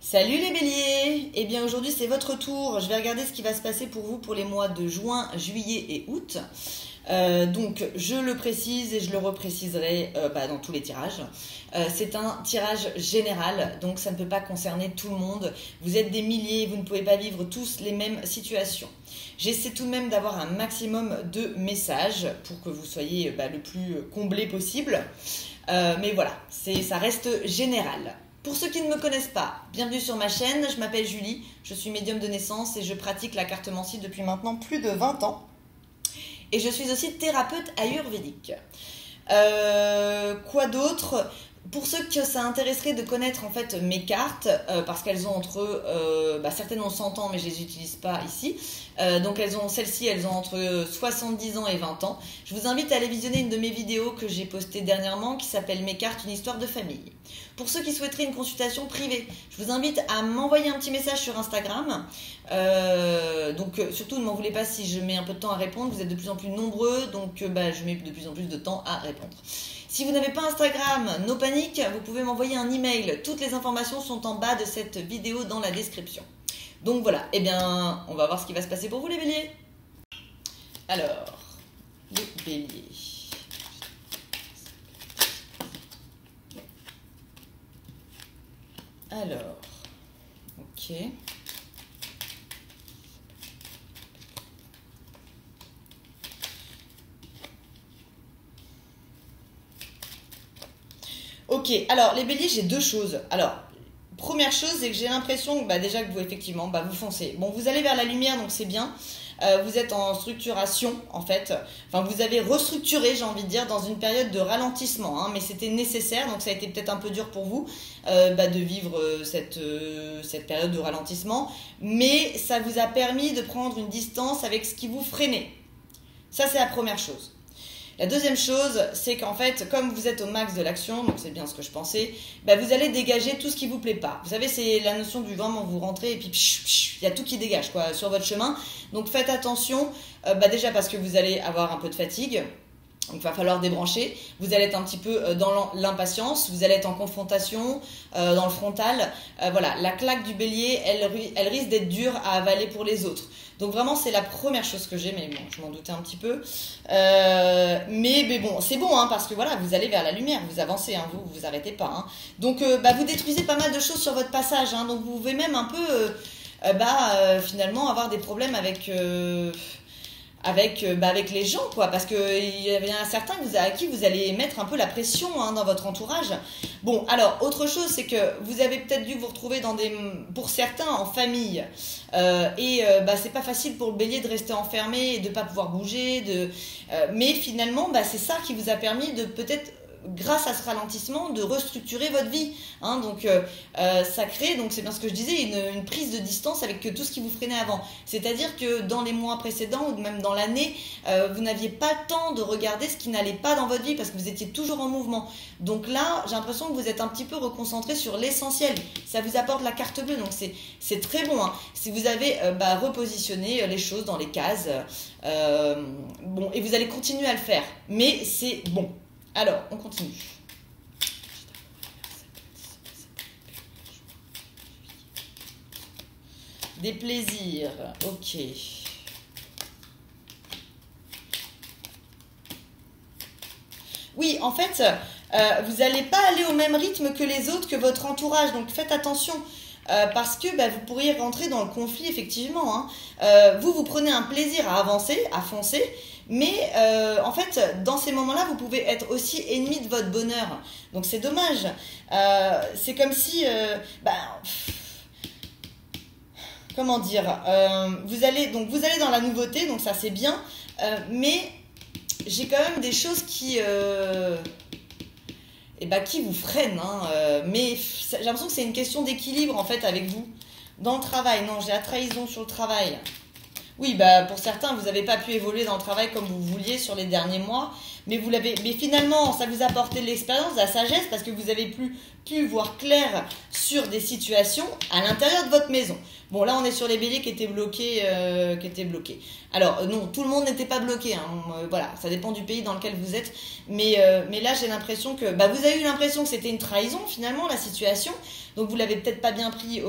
Salut les béliers. Eh bien aujourd'hui c'est votre tour. Je vais regarder ce qui va se passer pour vous pour les mois de juin, juillet et août. Donc je le précise et je le repréciserai dans tous les tirages. C'est un tirage général, donc ça ne peut pas concerner tout le monde. Vous êtes des milliers, vous ne pouvez pas vivre tous les mêmes situations. J'essaie tout de même d'avoir un maximum de messages pour que vous soyez le plus comblé possible. Mais voilà, ça reste général. Pour ceux qui ne me connaissent pas, bienvenue sur ma chaîne, je m'appelle Julie, je suis médium de naissance et je pratique la cartomancie depuis maintenant plus de 20 ans. Et je suis aussi thérapeute ayurvédique. Quoi d'autre ? Pour ceux que ça intéresserait de connaître en fait mes cartes, parce qu'elles ont entre certaines ont 100 ans mais je les utilise pas ici, donc celles-ci elles ont entre 70 ans et 20 ans. Je vous invite à aller visionner une de mes vidéos que j'ai postée dernièrement qui s'appelle Mes cartes, une histoire de famille. Pour ceux qui souhaiteraient une consultation privée, je vous invite à m'envoyer un petit message sur Instagram. Surtout ne m'en voulez pas si je mets un peu de temps à répondre, vous êtes de plus en plus nombreux, donc je mets de plus en plus de temps à répondre. Si vous n'avez pas Instagram, no panique, vous pouvez m'envoyer un email. Toutes les informations sont en bas de cette vidéo dans la description. Donc voilà, eh bien, on va voir ce qui va se passer pour vous les béliers. Alors, les béliers. Alors, ok. Ok, alors les béliers, j'ai deux choses. Alors, première chose, c'est que j'ai l'impression que déjà que vous, effectivement, vous foncez. Bon, vous allez vers la lumière, donc c'est bien. Vous êtes en structuration, en fait. Enfin, vous avez restructuré, j'ai envie de dire, dans une période de ralentissement. Mais c'était nécessaire, donc ça a été peut-être un peu dur pour vous de vivre cette période de ralentissement. Mais ça vous a permis de prendre une distance avec ce qui vous freinait. Ça, c'est la première chose. La deuxième chose, c'est qu'en fait, comme vous êtes au max de l'action, donc c'est bien ce que je pensais, vous allez dégager tout ce qui vous plaît pas. Vous savez, c'est la notion du vraiment vous rentrez et puis il y a tout qui dégage sur votre chemin. Donc faites attention, déjà parce que vous allez avoir un peu de fatigue. Donc il va falloir débrancher, vous allez être un petit peu dans l'impatience, vous allez être en confrontation, dans le frontal. Voilà, la claque du bélier, elle risque d'être dure à avaler pour les autres. Donc vraiment c'est la première chose que j'ai, mais bon, je m'en doutais un petit peu. Mais bon, c'est bon, parce que voilà, vous allez vers la lumière, vous avancez, vous arrêtez pas. Donc vous détruisez pas mal de choses sur votre passage, donc vous pouvez même un peu finalement avoir des problèmes avec les gens, parce qu'il y en a certains à qui vous allez mettre un peu la pression dans votre entourage. Bon, alors, autre chose, c'est que vous avez peut-être dû vous retrouver pour certains en famille. C'est pas facile pour le bélier de rester enfermé et de pas pouvoir bouger. Mais finalement, c'est ça qui vous a permis de peut-être, grâce à ce ralentissement, de restructurer votre vie. Donc ça crée, donc c'est bien ce que je disais, une prise de distance avec tout ce qui vous freinait avant. C'est-à-dire que dans les mois précédents ou même dans l'année, vous n'aviez pas le temps de regarder ce qui n'allait pas dans votre vie parce que vous étiez toujours en mouvement. Donc là, j'ai l'impression que vous êtes un petit peu reconcentré sur l'essentiel. Ça vous apporte la carte bleue, donc c'est très bon. Si vous avez repositionné les choses dans les cases, et vous allez continuer à le faire. Mais c'est bon. Alors, on continue. Des plaisirs, ok. Oui, en fait, vous n'allez pas aller au même rythme que les autres, que votre entourage, donc faites attention. Parce que vous pourriez rentrer dans le conflit, effectivement. Vous prenez un plaisir à avancer, à foncer, mais en fait, dans ces moments-là, vous pouvez être aussi ennemi de votre bonheur. Donc c'est dommage. C'est comme si... comment dire, vous allez dans la nouveauté, donc ça c'est bien, mais j'ai quand même des choses qui vous freinent, mais j'ai l'impression que c'est une question d'équilibre en fait avec vous. Dans le travail, non, j'ai la trahison sur le travail. Oui, pour certains, vous n'avez pas pu évoluer dans le travail comme vous vouliez sur les derniers mois, mais mais finalement, ça vous a apporté de l'expérience, de la sagesse, parce que vous avez pu voir clair sur des situations à l'intérieur de votre maison. Bon, là, on est sur les béliers qui étaient bloqués. Alors, non, tout le monde n'était pas bloqué. Hein. Voilà, ça dépend du pays dans lequel vous êtes. Mais là, j'ai l'impression que... vous avez eu l'impression que c'était une trahison, finalement, la situation. Donc, vous l'avez peut-être pas bien pris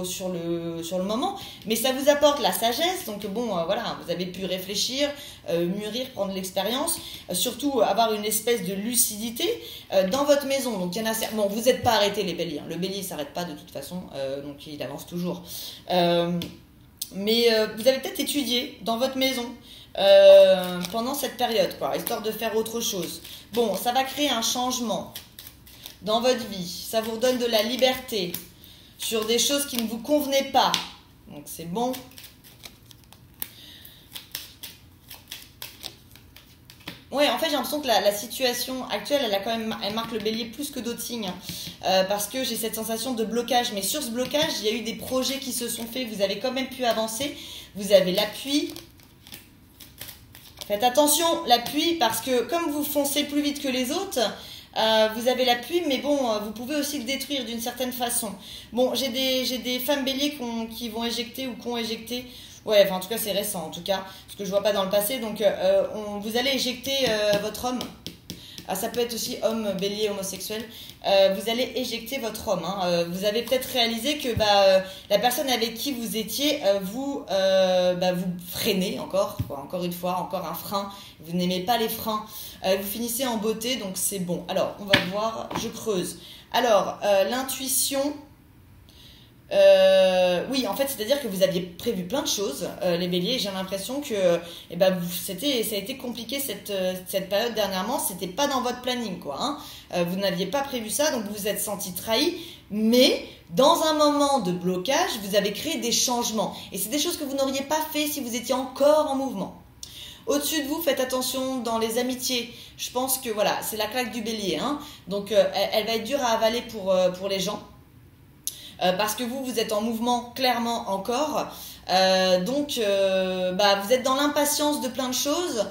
sur le moment. Mais ça vous apporte la sagesse. Donc, voilà, vous avez pu réfléchir, mûrir, prendre l'expérience. Surtout, avoir une espèce de lucidité dans votre maison. Donc, il y en a... Bon, vous n'êtes pas arrêtés, les béliers. Hein. Le bélier ne s'arrête pas de toute façon. Donc, il avance toujours. Mais vous avez peut-être étudié dans votre maison pendant cette période, quoi, histoire de faire autre chose. Bon, ça va créer un changement dans votre vie. Ça vous redonne de la liberté sur des choses qui ne vous convenaient pas. Donc c'est bon. Ouais, en fait, j'ai l'impression que la situation actuelle, elle marque le bélier plus que d'autres signes. Parce que j'ai cette sensation de blocage. Mais sur ce blocage, il y a eu des projets qui se sont faits. Vous avez quand même pu avancer. Vous avez l'appui. Faites attention, l'appui, parce que comme vous foncez plus vite que les autres, vous avez l'appui, mais bon, vous pouvez aussi le détruire d'une certaine façon. Bon, j'ai des femmes béliers qui vont éjecter ou qui ont éjecté. Ouais, enfin en tout cas c'est récent en tout cas, parce que je vois pas dans le passé. Donc vous allez éjecter votre homme. Ah, ça peut être aussi homme bélier homosexuel. Vous allez éjecter votre homme. Hein. Vous avez peut-être réalisé que la personne avec qui vous étiez, vous freinez encore une fois, encore un frein. Vous n'aimez pas les freins. Vous finissez en beauté, donc c'est bon. Alors on va voir, je creuse. Alors l'intuition. Oui, en fait, c'est-à-dire que vous aviez prévu plein de choses, les béliers. J'ai l'impression que ça a été compliqué cette période dernièrement. C'était pas dans votre planning, quoi. Hein. Vous n'aviez pas prévu ça, donc vous vous êtes senti trahi. Mais dans un moment de blocage, vous avez créé des changements. Et c'est des choses que vous n'auriez pas fait si vous étiez encore en mouvement. Au-dessus de vous, faites attention dans les amitiés. Je pense que voilà, c'est la claque du bélier. Hein. Donc, elle va être dure à avaler pour les gens. Parce que vous êtes en mouvement clairement encore. Donc, vous êtes dans l'impatience de plein de choses.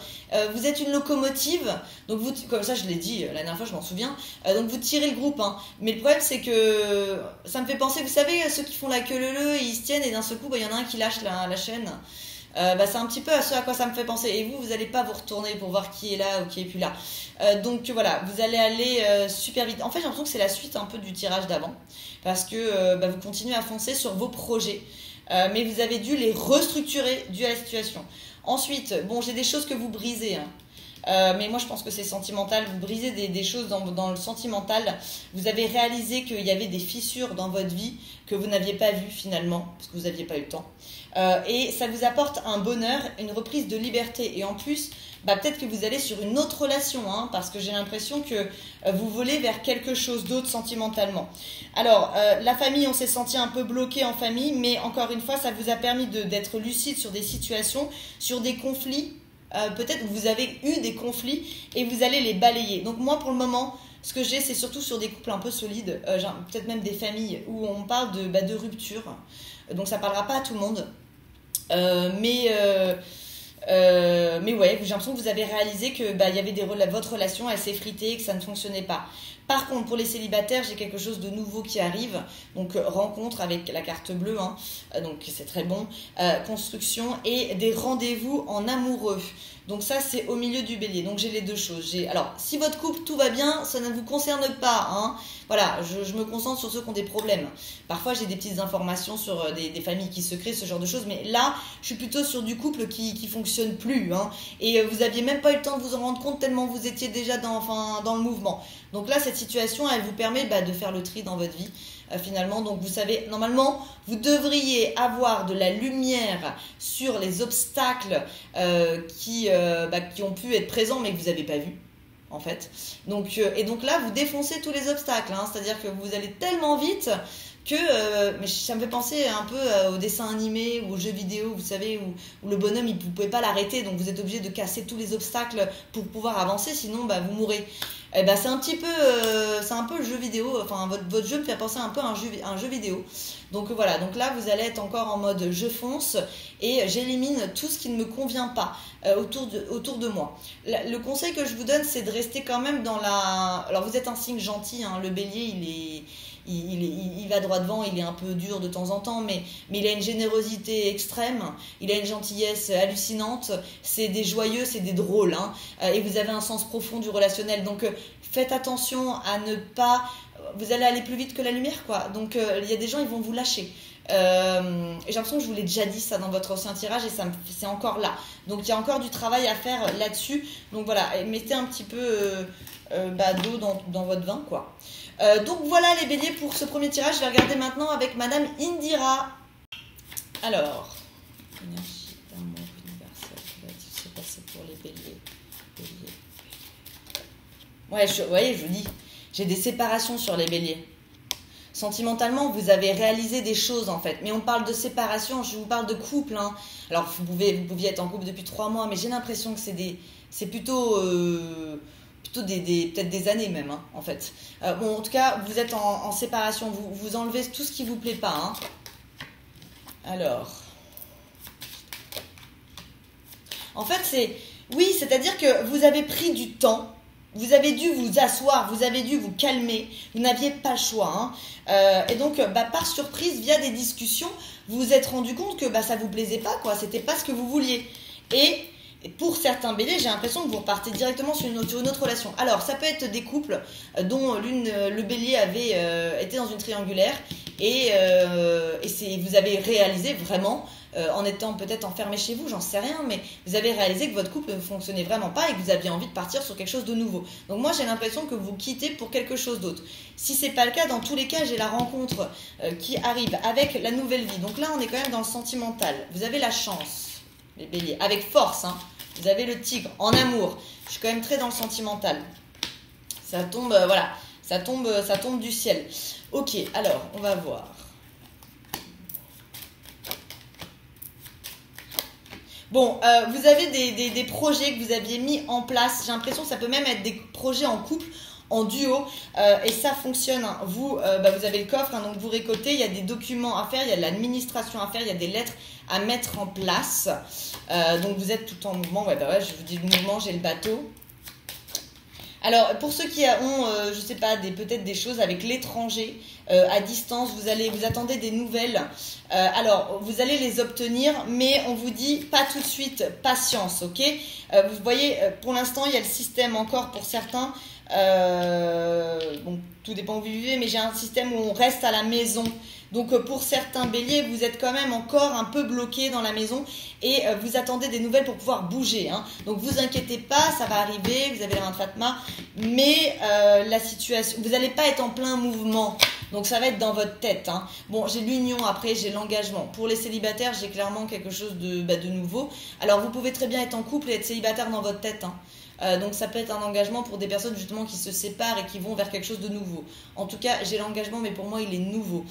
Vous êtes une locomotive. Donc, comme ça, je l'ai dit la dernière fois, je m'en souviens. Donc, vous tirez le groupe. Hein. Mais le problème, c'est que ça me fait penser, vous savez, ceux qui font la queue leu ils se tiennent et d'un seul coup, il y en a un qui lâche la chaîne. C'est un petit peu à ce à quoi ça me fait penser. Et vous n'allez pas vous retourner pour voir qui est là ou qui est plus là. Donc voilà, vous allez aller super vite. En fait, j'ai l'impression que c'est la suite un peu du tirage d'avant. Parce que vous continuez à foncer sur vos projets. Mais vous avez dû les restructurer dû à la situation. Ensuite, j'ai des choses que vous brisez. Hein. Mais moi je pense que c'est sentimental. Vous brisez des choses dans le sentimental. Vous avez réalisé qu'il y avait des fissures dans votre vie que vous n'aviez pas vues finalement, parce que vous n'aviez pas eu le temps. Et ça vous apporte un bonheur, une reprise de liberté. Et en plus, peut-être que vous allez sur une autre relation, hein, parce que j'ai l'impression que vous volez vers quelque chose d'autre sentimentalement. Alors, la famille, on s'est senti un peu bloqué en famille, mais encore une fois, ça vous a permis d'être lucide sur des situations, sur des conflits. Peut-être que vous avez eu des conflits et vous allez les balayer. Donc moi, pour le moment, ce que j'ai, c'est surtout sur des couples un peu solides, peut-être même des familles où on parle de rupture. Donc ça ne parlera pas à tout le monde. Mais ouais, j'ai l'impression que vous avez réalisé que y avait votre relation, elle s'est fritée, que ça ne fonctionnait pas. Par contre, pour les célibataires, j'ai quelque chose de nouveau qui arrive. Donc, rencontre avec la carte bleue, hein. Donc c'est très bon. Construction et des rendez-vous en amoureux. Donc ça, c'est au milieu du bélier. Donc j'ai les deux choses. Alors, si votre couple, tout va bien, ça ne vous concerne pas. Hein. Voilà, je me concentre sur ceux qui ont des problèmes. Parfois, j'ai des petites informations sur des familles qui se créent, ce genre de choses. Mais là, je suis plutôt sur du couple qui fonctionne plus. Hein. Et vous n'aviez même pas eu le temps de vous en rendre compte tellement vous étiez déjà dans le mouvement. Donc là, cette situation, elle vous permet de faire le tri dans votre vie. Finalement, donc vous savez, normalement, vous devriez avoir de la lumière sur les obstacles qui ont pu être présents mais que vous n'avez pas vus, en fait. Donc, et donc là, vous défoncez tous les obstacles, hein, c'est-à-dire que vous allez tellement vite que mais ça me fait penser un peu aux dessins animés ou aux jeux vidéo, vous savez, où le bonhomme, vous ne pouvez pas l'arrêter, donc vous êtes obligé de casser tous les obstacles pour pouvoir avancer, sinon vous mourrez. Eh ben, c'est un peu le jeu vidéo. Enfin, votre jeu me fait penser un peu à un jeu vidéo. Donc voilà, donc là vous allez être encore en mode je fonce et j'élimine tout ce qui ne me convient pas autour de moi. Le conseil que je vous donne, c'est de rester quand même dans la... Alors vous êtes un signe gentil, hein, le bélier il va droit devant, il est un peu dur de temps en temps, mais il a une générosité extrême, il a une gentillesse hallucinante, c'est des joyeux, c'est des drôles, hein, et vous avez un sens profond du relationnel, donc faites attention à ne pas... Vous allez aller plus vite que la lumière, quoi. Donc il y a des gens, ils vont vous lâcher. J'ai l'impression que je vous l'ai déjà dit ça dans votre ancien tirage et c'est encore là. Donc il y a encore du travail à faire là-dessus. Donc voilà, mettez un petit peu d'eau dans votre vin, quoi. Donc voilà les béliers pour ce premier tirage. Je vais regarder maintenant avec Madame Indira. Alors, énergie d'amour universel qui va se passer pour les béliers. Ouais, vous voyez, je vous dis, j'ai des séparations sur les béliers. Sentimentalement, vous avez réalisé des choses en fait. Mais on parle de séparation, je vous parle de couple. Hein. Alors, vous pouviez être en couple depuis 3 mois, mais j'ai l'impression que c'est plutôt peut-être des années même, hein, en fait. Bon, en tout cas, vous êtes en séparation. Vous enlevez tout ce qui vous plaît pas. Hein. Alors, en fait, c'est-à-dire que vous avez pris du temps. Vous avez dû vous asseoir, vous avez dû vous calmer, vous n'aviez pas le choix. Hein. Et donc, par surprise, via des discussions, vous vous êtes rendu compte que ça ne vous plaisait pas, quoi. C'était pas ce que vous vouliez. Et pour certains béliers, j'ai l'impression que vous repartez directement sur une autre relation. Alors, ça peut être des couples dont le bélier avait été dans une triangulaire et vous avez réalisé vraiment... en étant peut-être enfermé chez vous, j'en sais rien, mais vous avez réalisé que votre couple ne fonctionnait vraiment pas et que vous aviez envie de partir sur quelque chose de nouveau. Donc moi j'ai l'impression que vous quittez pour quelque chose d'autre. Si c'est pas le cas, dans tous les cas j'ai la rencontre qui arrive avec la nouvelle vie. Donc là on est quand même dans le sentimental. Vous avez la chance, les béliers, avec force. Hein. Vous avez le tigre en amour. Je suis quand même très dans le sentimental. Ça tombe, voilà, ça tombe du ciel. Ok, alors on va voir. Bon, vous avez des projets que vous aviez mis en place. J'ai l'impression que ça peut même être des projets en couple, en duo, et ça fonctionne. Hein. Vous avez le coffre, hein, donc vous récoltez, il y a des documents à faire, il y a de l'administration à faire, il y a des lettres à mettre en place. Donc vous êtes tout en mouvement. Ouais, je vous dis le mouvement, j'ai le bateau. Alors, pour ceux qui ont, je sais pas, peut-être des choses avec l'étranger, à distance, vous attendez des nouvelles. Alors, vous allez les obtenir, mais on vous dit pas tout de suite, patience, ok? Vous voyez, pour l'instant, il y a le système encore pour certains. Bon, tout dépend où vous vivez, mais j'ai un système où on reste à la maison. Donc pour certains béliers, vous êtes quand même encore un peu bloqué dans la maison et vous attendez des nouvelles pour pouvoir bouger. Hein. Donc vous inquiétez pas, ça va arriver, vous avez la main de Fatma, mais la situation, vous n'allez pas être en plein mouvement. Donc ça va être dans votre tête. Hein. Bon, j'ai l'union, après j'ai l'engagement. Pour les célibataires, j'ai clairement quelque chose de nouveau. Alors vous pouvez très bien être en couple et être célibataire dans votre tête. Hein. Donc ça peut être un engagement pour des personnes justement qui se séparent et qui vont vers quelque chose de nouveau. En tout cas, j'ai l'engagement, mais pour moi, il est nouveau.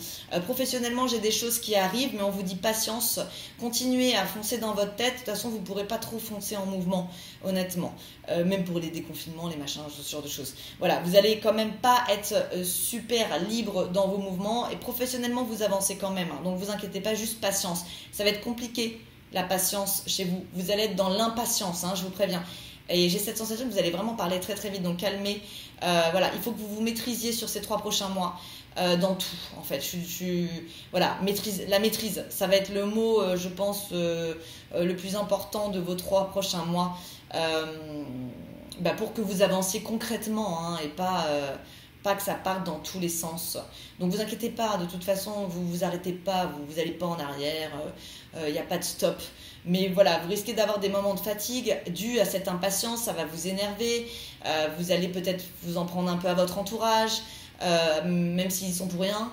Professionnellement, j'ai des choses qui arrivent, mais on vous dit patience. Continuez à foncer dans votre tête. De toute façon, vous ne pourrez pas trop foncer en mouvement, honnêtement. Même pour les déconfinements, les machins, ce genre de choses. Voilà, vous n'allez quand même pas être super libre dans vos mouvements. Et professionnellement, vous avancez quand même. Hein. Donc, vous inquiétez pas, juste patience. Ça va être compliqué, la patience chez vous. Vous allez être dans l'impatience, hein, je vous préviens. Et j'ai cette sensation que vous allez vraiment parler très très vite, donc calmez. Voilà, il faut que vous vous maîtrisiez sur ces 3 prochains mois dans tout, en fait. Voilà, la maîtrise, ça va être le mot, je pense, le plus important de vos 3 prochains mois pour que vous avanciez concrètement hein, et pas que ça parte dans tous les sens. Donc vous inquiétez pas, de toute façon, vous vous arrêtez pas, vous n'allez pas en arrière, il n'y a pas de stop. Mais voilà, vous risquez d'avoir des moments de fatigue dus à cette impatience, ça va vous énerver, vous allez peut-être vous en prendre un peu à votre entourage, même s'ils sont pour rien.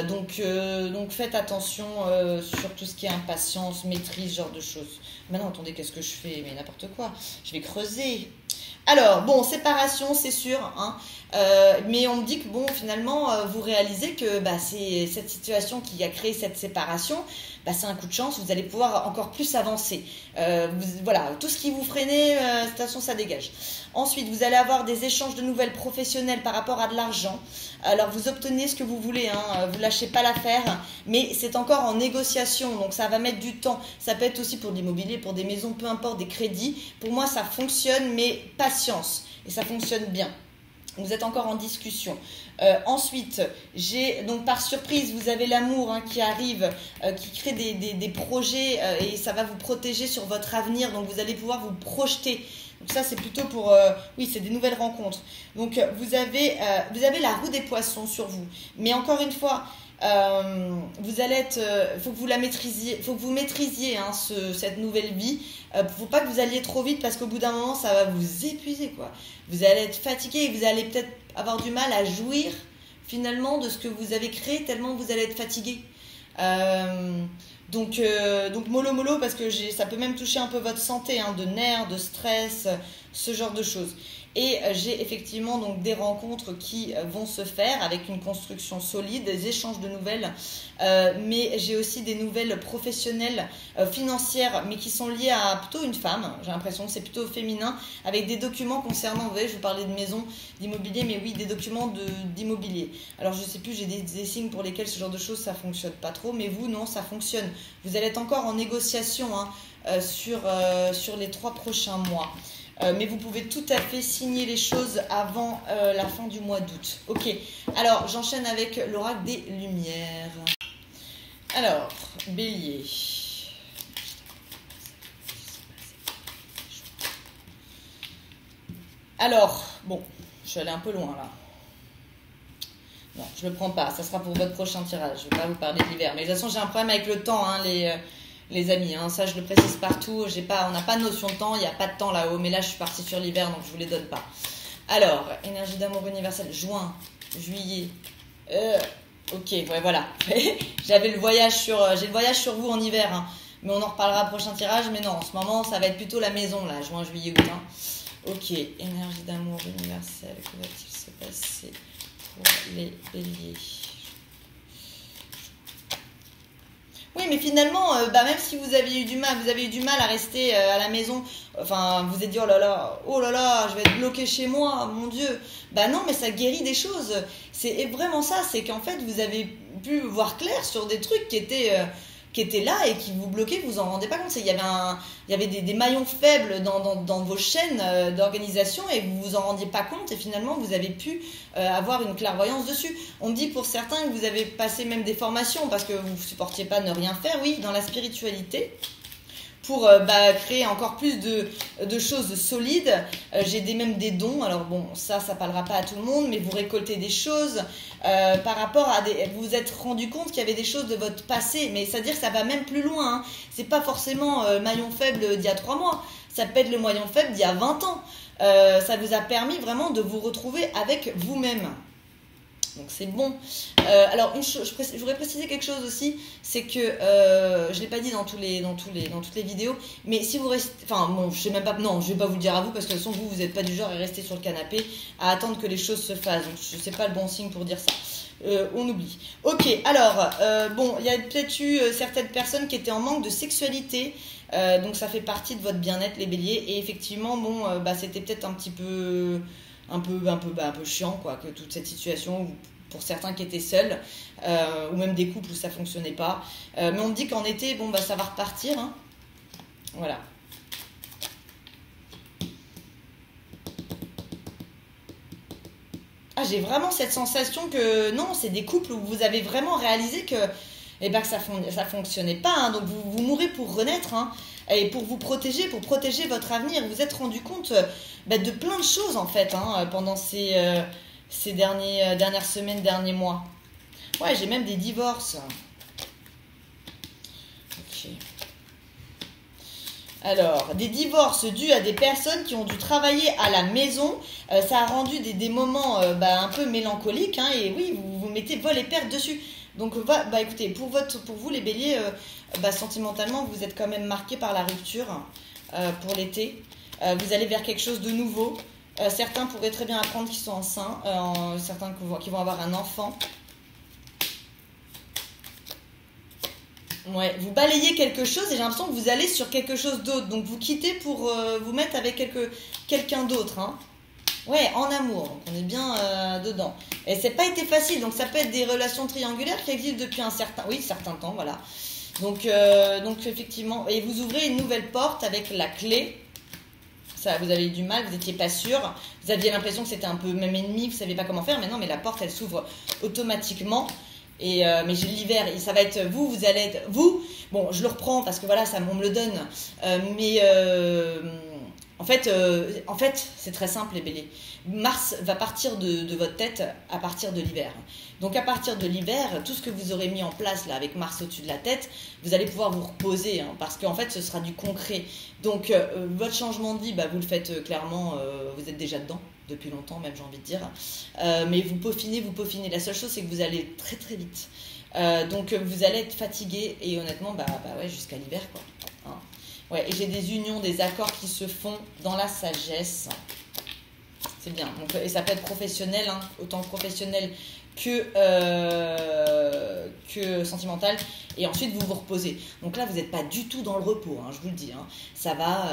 Donc faites attention sur tout ce qui est impatience, maîtrise, ce genre de choses. Maintenant, attendez, qu'est-ce que je fais? Mais n'importe quoi, je vais creuser. Alors, bon, séparation, c'est sûr, hein, mais on me dit que, bon, finalement, vous réalisez que bah, c'est cette situation qui a créé cette séparation, bah, c'est un coup de chance, vous allez pouvoir encore plus avancer. Voilà, tout ce qui vous freinait, de toute façon, ça dégage. Ensuite, vous allez avoir des échanges de nouvelles professionnelles par rapport à de l'argent. Alors, vous obtenez ce que vous voulez, hein, vous lâchez pas l'affaire, mais c'est encore en négociation, donc ça va mettre du temps. Ça peut être aussi pour de l'immobilier, pour des maisons, peu importe, des crédits. Pour moi, ça fonctionne, mais patience, et ça fonctionne bien. Vous êtes encore en discussion. Ensuite, donc par surprise, vous avez l'amour hein, qui arrive, qui crée des projets et ça va vous protéger sur votre avenir. Donc vous allez pouvoir vous projeter. Donc ça, c'est plutôt pour... oui, c'est des nouvelles rencontres. Donc vous avez la roue des poissons sur vous. Mais encore une fois... vous allez être, faut que vous la maîtrisiez, faut que vous maîtrisiez hein, cette nouvelle vie. Faut pas que vous alliez trop vite parce qu'au bout d'un moment ça va vous épuiser quoi. Vous allez être fatigué et vous allez peut-être avoir du mal à jouir finalement de ce que vous avez créé tellement vous allez être fatigué. Donc mollo parce que ça peut même toucher un peu votre santé, hein, de nerfs, de stress, ce genre de choses. Et j'ai effectivement donc des rencontres qui vont se faire avec une construction solide, des échanges de nouvelles, mais j'ai aussi des nouvelles professionnelles, financières, mais qui sont liées à plutôt une femme. J'ai l'impression que c'est plutôt féminin, avec des documents concernant, vous voyez, je vous parlais de maison, d'immobilier, mais oui, des documents d'immobilier. Alors je sais plus, j'ai des signes pour lesquels ce genre de choses, ça fonctionne pas trop, mais vous, non, ça fonctionne. Vous allez être encore en négociation hein, sur les 3 prochains mois. Mais vous pouvez tout à fait signer les choses avant la fin du mois d'août. Ok, alors j'enchaîne avec l'oracle des lumières. Alors, bélier. Alors, bon, je suis allée un peu loin là. Non, je ne le prends pas, ça sera pour votre prochain tirage. Je ne vais pas vous parler de l'hiver. Mais de toute façon, j'ai un problème avec le temps, hein, les amis, hein, ça je le précise partout, on n'a pas de notion de temps, il n'y a pas de temps là-haut, mais là je suis partie sur l'hiver donc je ne vous les donne pas. Alors, énergie d'amour universelle, juin, juillet, ok, ouais, voilà, j'ai le voyage sur vous en hiver, hein, mais on en reparlera au prochain tirage, mais non, en ce moment ça va être plutôt la maison là, juin, juillet, août. Hein. Ok, énergie d'amour universelle, que va-t-il se passer pour les béliers? Oui, mais finalement, même si vous avez eu du mal à rester à la maison, enfin, vous vous êtes dit, oh là là, je vais être bloqué chez moi, mon Dieu. Bah non, mais ça guérit des choses. C'est vraiment ça, c'est qu'en fait, vous avez pu voir clair sur des trucs qui étaient là et qui vous bloquaient, vous en rendez pas compte. Il y avait des maillons faibles dans vos chaînes d'organisation et vous vous en rendiez pas compte et finalement vous avez pu avoir une clairvoyance dessus. On me dit pour certains que vous avez passé même des formations parce que vous supportiez pas ne rien faire, oui, dans la spiritualité. Pour créer encore plus de choses solides. J'ai même des dons, alors bon, ça parlera pas à tout le monde, mais vous récoltez des choses par rapport à vous vous êtes rendu compte qu'il y avait des choses de votre passé, mais c'est-à-dire que ça va même plus loin, hein. C'est pas forcément maillon faible d'il y a 3 mois, ça peut être le maillon faible d'il y a 20 ans. Ça vous a permis vraiment de vous retrouver avec vous-même. Donc c'est bon. Alors une chose, je voudrais préciser quelque chose aussi, c'est que je l'ai pas dit dans toutes les vidéos, mais si vous restez, enfin bon, je sais même pas, non, je vais pas vous le dire à vous parce que de toute façon vous êtes pas du genre à rester sur le canapé à attendre que les choses se fassent. Donc c'est pas le bon signe pour dire ça. On oublie. Ok, alors bon, il y a peut-être eu certaines personnes qui étaient en manque de sexualité. Donc ça fait partie de votre bien-être les béliers et effectivement bon c'était peut-être un peu chiant quoi que toute cette situation pour certains qui étaient seuls ou même des couples où ça fonctionnait pas mais on me dit qu'en été bon ça va repartir hein. Voilà. J'ai vraiment cette sensation que non, c'est des couples où vous avez vraiment réalisé que ça fonctionnait pas hein. Donc vous mourrez pour renaître hein. Et pour vous protéger, pour protéger votre avenir. Vous vous êtes rendu compte de plein de choses en fait hein, pendant ces dernières semaines, derniers mois. Ouais, j'ai même des divorces. Ok. Alors, des divorces dus à des personnes qui ont dû travailler à la maison. Ça a rendu des moments un peu mélancoliques hein, et oui, vous mettez vol et perte dessus. Donc écoutez, pour vous les béliers, sentimentalement, vous êtes quand même marqués par la rupture pour l'été. Vous allez vers quelque chose de nouveau. Certains pourraient très bien apprendre qu'ils sont enceints, certains qui vont avoir un enfant. Ouais, vous balayez quelque chose et j'ai l'impression que vous allez sur quelque chose d'autre. Donc vous quittez pour vous mettre avec quelqu'un d'autre. Hein. Ouais, en amour. Donc on est bien dedans. Et c'est pas été facile. Donc ça peut être des relations triangulaires qui existent depuis un certain temps, voilà. Donc effectivement, et vous ouvrez une nouvelle porte avec la clé. Ça, vous avez eu du mal, vous n'étiez pas sûr. Vous aviez l'impression que c'était un peu même ennemi, vous ne saviez pas comment faire. Mais non, mais la porte, elle s'ouvre automatiquement. Mais j'ai l'hiver, ça va être vous allez être vous. Bon, je le reprends parce que voilà, ça on me le donne. En fait, c'est très simple les béliers. Mars va partir de votre tête à partir de l'hiver. Donc à partir de l'hiver, tout ce que vous aurez mis en place là avec Mars au-dessus de la tête, vous allez pouvoir vous reposer parce qu'en fait, ce sera du concret. Donc votre changement de vie, vous le faites clairement, vous êtes déjà dedans. Depuis longtemps même j'ai envie de dire, mais vous peaufinez, la seule chose c'est que vous allez très très vite, donc vous allez être fatigué et honnêtement ouais, jusqu'à l'hiver quoi, hein. Ouais, et j'ai des unions, des accords qui se font dans la sagesse, c'est bien. Donc, et ça peut être professionnel, hein, autant professionnel que sentimental, et ensuite vous vous reposez. Donc là vous n'êtes pas du tout dans le repos, hein, je vous le dis, hein. Ça va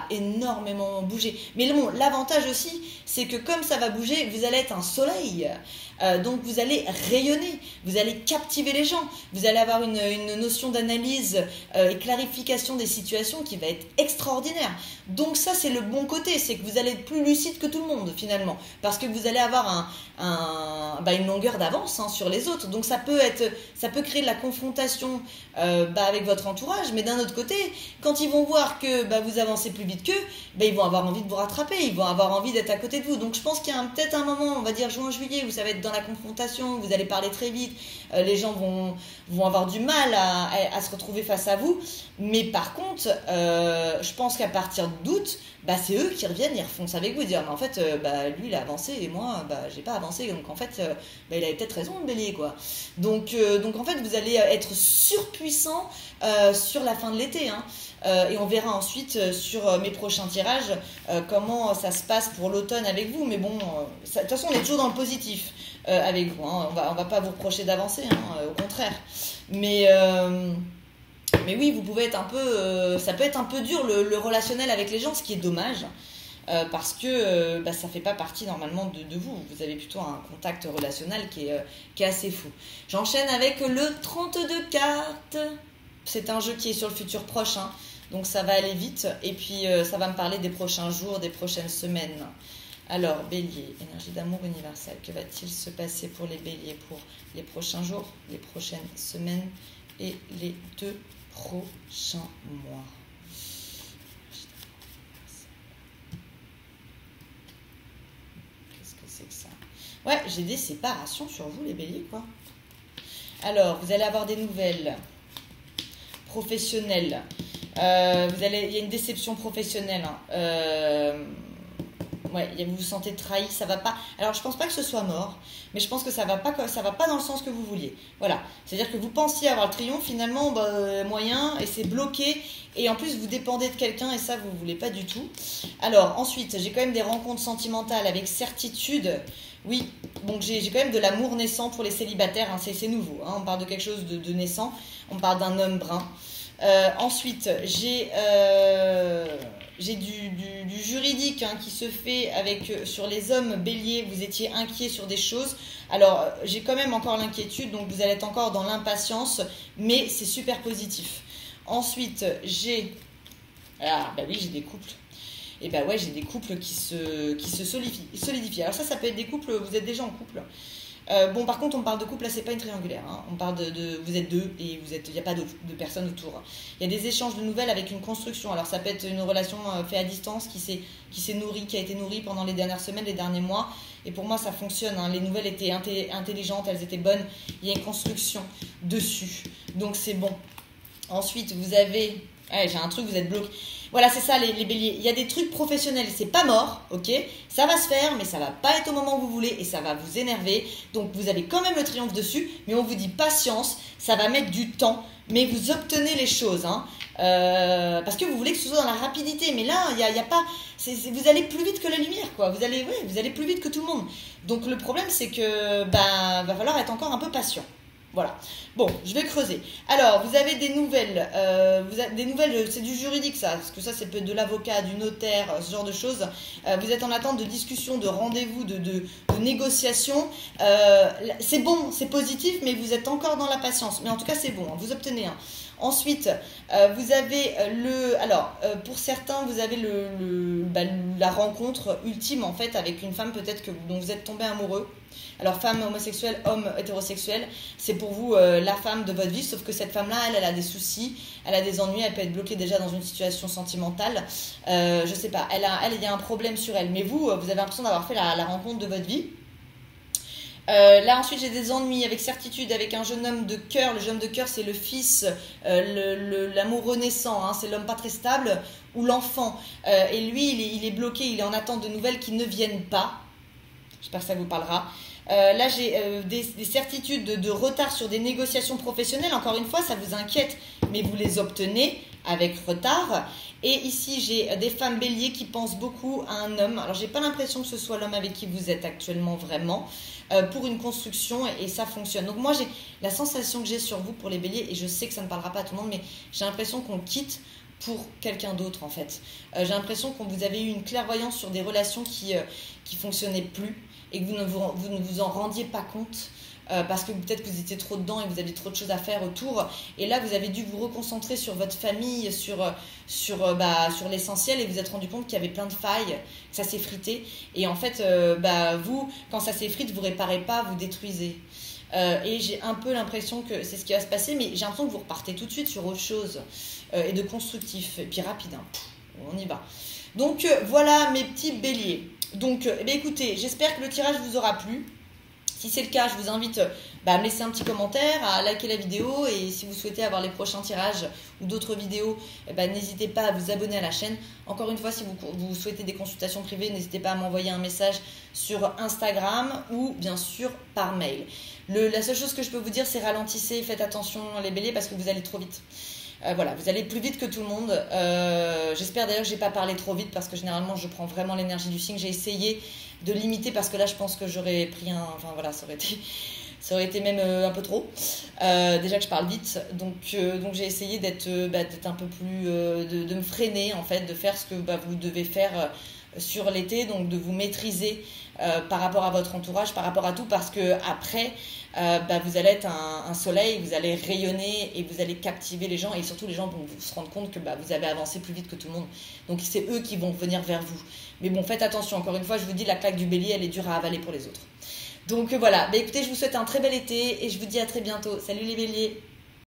énormément bouger, mais bon, l'avantage aussi c'est que comme ça va bouger, vous allez être un soleil, donc vous allez rayonner, vous allez captiver les gens, vous allez avoir une notion d'analyse et clarification des situations qui va être extraordinaire. Donc ça c'est le bon côté, c'est que vous allez être plus lucide que tout le monde finalement, parce que vous allez avoir une longueur d'avance, hein, sur les autres. Donc ça peut créer de la confrontation avec votre entourage, mais d'un autre côté, quand ils vont voir que vous avancez plus vite qu'eux, ils vont avoir envie de vous rattraper, ils vont avoir envie d'être à côté de vous. Donc je pense qu'il y a peut-être un moment, on va dire juin-juillet, où ça va être dans la confrontation, vous allez parler très vite, les gens vont avoir du mal à se retrouver face à vous. Mais par contre, je pense qu'à partir d'août, c'est eux qui reviennent, ils refoncent avec vous, dire mais en fait lui il a avancé et moi j'ai pas avancé, donc en fait il avait peut-être raison le bélier quoi. Donc en fait vous allez être surpuissant sur la fin de l'été, hein. Et on verra ensuite sur mes prochains tirages comment ça se passe pour l'automne avec vous, mais bon de toute façon on est toujours dans le positif avec vous, hein. On va pas vous reprocher d'avancer, hein, au contraire, mais oui, vous pouvez être un peu, ça peut être un peu dur le relationnel avec les gens, ce qui est dommage, parce que ça fait pas partie normalement de vous. Vous avez plutôt un contact relationnel qui est assez fou. J'enchaîne avec le 32 cartes. C'est un jeu qui est sur le futur proche, hein, donc ça va aller vite. Et puis ça va me parler des prochains jours, des prochaines semaines. Alors, Bélier, énergie d'amour universelle. Que va-t-il se passer pour les Béliers pour les prochains jours, les prochaines semaines et les 2 prochains mois? Qu'est-ce que c'est que ça? Ouais, j'ai des séparations sur vous les béliers quoi. Alors, vous allez avoir des nouvelles professionnelles. Il y a une déception professionnelle, hein. Ouais, vous vous sentez trahi, ça va pas. Alors je pense pas que ce soit mort, mais je pense que ça va pas dans le sens que vous vouliez. Voilà, c'est-à-dire que vous pensiez avoir le triomphe, finalement moyen, et c'est bloqué, et en plus vous dépendez de quelqu'un et ça vous voulez pas du tout. Alors ensuite, j'ai quand même des rencontres sentimentales avec certitude. Oui, donc j'ai quand même de l'amour naissant pour les célibataires, hein, c'est nouveau, hein, on parle de quelque chose de naissant, on parle d'un homme brun. Ensuite, j'ai du juridique, hein, qui se fait sur les hommes béliers. Vous étiez inquiet sur des choses. Alors, j'ai quand même encore l'inquiétude, donc vous allez être encore dans l'impatience, mais c'est super positif. Ensuite, j'ai des couples. Et ouais, j'ai des couples qui se solidifient. Alors ça peut être des couples, vous êtes déjà en couple. Par contre, on parle de couple, là, c'est pas une triangulaire, hein. On parle vous êtes deux et il n'y a pas de personne autour. Il y a des échanges de nouvelles avec une construction. Alors, ça peut être une relation faite à distance qui s'est nourrie, qui a été nourrie pendant les dernières semaines, les derniers mois. Et pour moi, ça fonctionne, hein. Les nouvelles étaient intelligentes, elles étaient bonnes. Il y a une construction dessus. Donc, c'est bon. Ensuite, vous avez Ouais, j'ai un truc, vous êtes bloqué. Voilà, c'est ça les béliers. Il y a des trucs professionnels, c'est pas mort, ok? Ça va se faire, mais ça va pas être au moment où vous voulez et ça va vous énerver. Donc vous avez quand même le triomphe dessus, mais on vous dit patience, ça va mettre du temps, mais vous obtenez les choses, hein. Parce que vous voulez que ce soit dans la rapidité, mais là, il y a pas. Vous allez plus vite que la lumière, quoi. Vous allez plus vite que tout le monde. Donc le problème, c'est que va falloir être encore un peu patient. Voilà. Bon, je vais creuser. Alors, vous avez des nouvelles. C'est du juridique, ça. Parce que ça, c'est peut-être de l'avocat, du notaire, ce genre de choses. Vous êtes en attente de discussion, de rendez-vous, de négociation. C'est bon, c'est positif, mais vous êtes encore dans la patience. Mais en tout cas, c'est bon. Hein, vous obtenez un. Ensuite, vous avez pour certains, vous avez la rencontre ultime, en fait, avec une femme peut-être dont vous êtes tombé amoureux. Alors, femme homosexuelle, homme hétérosexuel, c'est pour vous la femme de votre vie, sauf que cette femme-là, elle a des soucis, elle a des ennuis, elle peut être bloquée déjà dans une situation sentimentale. Je sais pas, il y a un problème sur elle, mais vous avez l'impression d'avoir fait la rencontre de votre vie. Là ensuite j'ai des ennuis avec certitude avec un jeune homme de cœur. Le jeune homme de cœur, c'est le fils, l'amour renaissant, hein, c'est l'homme pas très stable, ou l'enfant, et lui il est bloqué, il est en attente de nouvelles qui ne viennent pas. J'espère que ça vous parlera. Là j'ai des certitudes de retard sur des négociations professionnelles. Encore une fois, ça vous inquiète, mais vous les obtenez avec retard. Et ici j'ai des femmes béliers qui pensent beaucoup à un homme. Alors j'ai pas l'impression que ce soit l'homme avec qui vous êtes actuellement vraiment, pour une construction, et ça fonctionne. Donc moi j'ai la sensation que j'ai sur vous pour les béliers, et je sais que ça ne parlera pas à tout le monde, mais j'ai l'impression qu'on quitte pour quelqu'un d'autre en fait. J'ai l'impression que vous avez eu une clairvoyance sur des relations qui fonctionnaient plus, et que vous ne vous en rendiez pas compte. Parce que peut-être que vous étiez trop dedans et vous aviez trop de choses à faire autour, et là vous avez dû vous reconcentrer sur votre famille, sur l'essentiel, et vous vous êtes rendu compte qu'il y avait plein de failles, que ça s'effritait, et en fait vous, quand ça s'effrite, vous réparez pas, vous détruisez. Et j'ai un peu l'impression que c'est ce qui va se passer, mais j'ai l'impression que vous repartez tout de suite sur autre chose, et de constructif, et puis rapide, hein. On y va. Donc voilà mes petits béliers. Donc écoutez, j'espère que le tirage vous aura plu. Si c'est le cas, je vous invite à me laisser un petit commentaire, à liker la vidéo, et si vous souhaitez avoir les prochains tirages ou d'autres vidéos, n'hésitez pas à vous abonner à la chaîne. Encore une fois, si vous souhaitez des consultations privées, n'hésitez pas à m'envoyer un message sur Instagram ou bien sûr par mail. La seule chose que je peux vous dire, c'est ralentissez, faites attention les béliers, parce que vous allez trop vite. Voilà, vous allez plus vite que tout le monde. J'espère d'ailleurs que j'ai pas parlé trop vite, parce que généralement je prends vraiment l'énergie du signe. J'ai essayé de limiter, parce que là je pense que j'aurais pris ça aurait été même un peu trop. Déjà que je parle vite, donc j'ai essayé d'être un peu plus, de me freiner en fait, de faire ce que vous devez faire sur l'été, donc de vous maîtriser par rapport à votre entourage, par rapport à tout, parce que après vous allez être un soleil, vous allez rayonner et vous allez captiver les gens, et surtout les gens vont se rendre compte que vous avez avancé plus vite que tout le monde, donc c'est eux qui vont venir vers vous. Mais bon, faites attention, encore une fois je vous dis, la claque du bélier elle est dure à avaler pour les autres. Donc voilà, écoutez, je vous souhaite un très bel été et je vous dis à très bientôt. Salut les béliers.